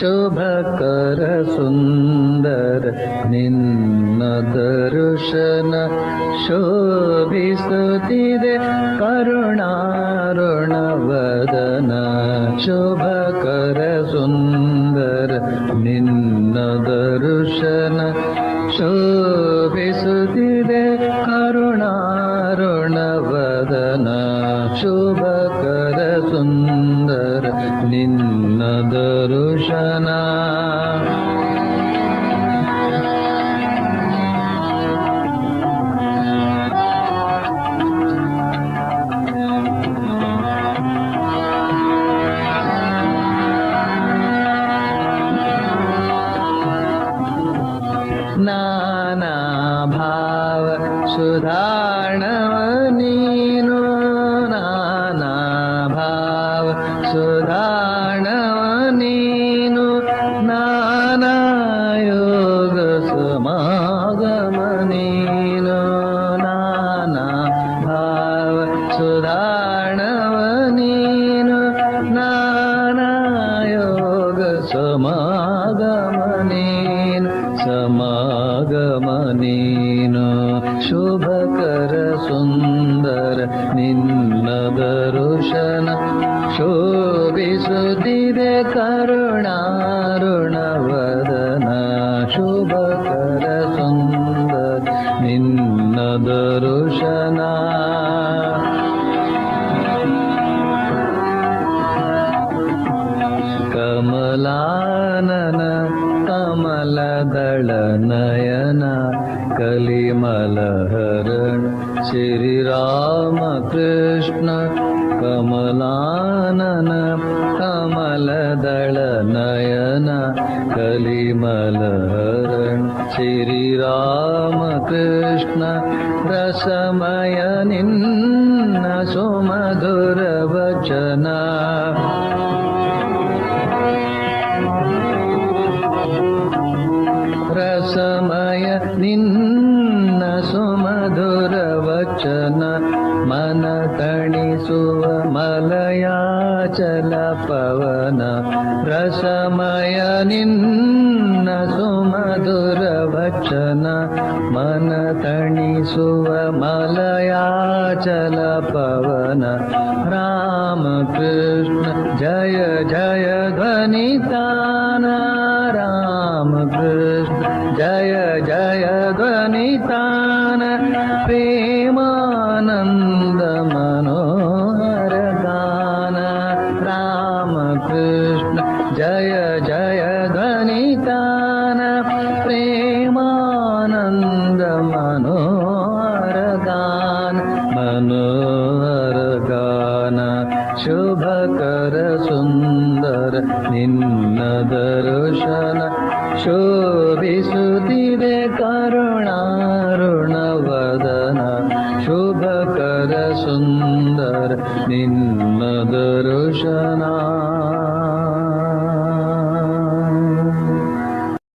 ಶುಭಕರ ಸುಂದರ ನಿನ್ನ ದರ್ಶನ ಶೋಭಿಸುತ್ತಿದೆ ಕರುಣಾರುಣವದನ ಶುಭಕರ ಸುಂದರ ನಿನ್ನ ದರ್ಶನ ಶೋಭಿಸುತ್ತಿದೆ ಕರುಣಾರುಣವದನ ಶುಭಕರ ಸುಂದರ ನಿನ್ನ ದರ್ಶನ ನಾನಾ ಭಾವ ಸುಧಾರಣವ ನೀನು ನಾನಾ ಭಾವ ಸುಧಾರಣವ ನೀನು ನಾನಾ ಯೋಗ ಸಮಾಗಮ ನೀನು ನಾನಾ ಭಾವ ಸುಧಾರಣವ ನೀನು ನಾನಾ ಯೋಗ ಸಮಾಗಮ ನೀನು ಸಮಾಗಮ ನೀನು ಶುಭಕರ ಸುಂದರ ನಿನ್ನ ದರ್ಶನ ಶೋಭಿಸುತ್ತಿದೆ ಕರುಣಾರುಣವದನ ಶುಭಕರ ಸುಂದರ ನಿನ್ನ ದರ್ಶನ ಕಮಲಾನನ ಕಮಲದಳ ನಯನ ಕಲಿಮಲಹರಣ ಶ್ರೀರಾಮ ಕೃಷ್ಣ ಕಮಲಾನನ ಕಮಲದಳ ನಯನ ಕಲಿಮಲಹರಣ ಶ್ರೀರಾಮ ಕೃಷ್ಣ ರಸಮಯ ನಿನ್ನ ಸುಮಧುರ ವಚನ ರಸಮಯ ನಿನ್ನ ಸುಮಧುರ ವಚನ ಮನ ತಣಿಸುವ ಮಲಯಾಚಲ ಪವನ ರಸಮಯ ನಿನ್ನ ಸುಮಧುರ ವಚನ ಮನ ತಣಿಸುವ ಮಲಯಾಚಲ ಪವನ ರಾಮ ಕೃಷ್ಣ ಜಯ ಜಯ ಧ್ವನಿತಾನ ರಾಮ ಕೃಷ್ಣ ಜಯ ಜಯ ಧ್ವನಿತಾನ ಪ್ರೇಮಾನಂದ ಮನೋಹರ ಗಾನ ರಾಮ ಕೃಷ್ಣ ಜಯ ಜಯ ಧ್ವನಿತಾನ ಪ್ರೇಮಾನಂದ ಮನೋಹರ ಗಾನ ಮನೋಹರ ಗಾನ ಶುಭಕರ ಸುಂದರ ನಿನ್ನ ದರ್ಶನ ಶೋಭಿಸುತ್ತಿದೆ ಕರುಣಾರುಣವದನ ಶುಭಕರ ಸುಂದರ ನಿನ್ನ ದರ್ಶನ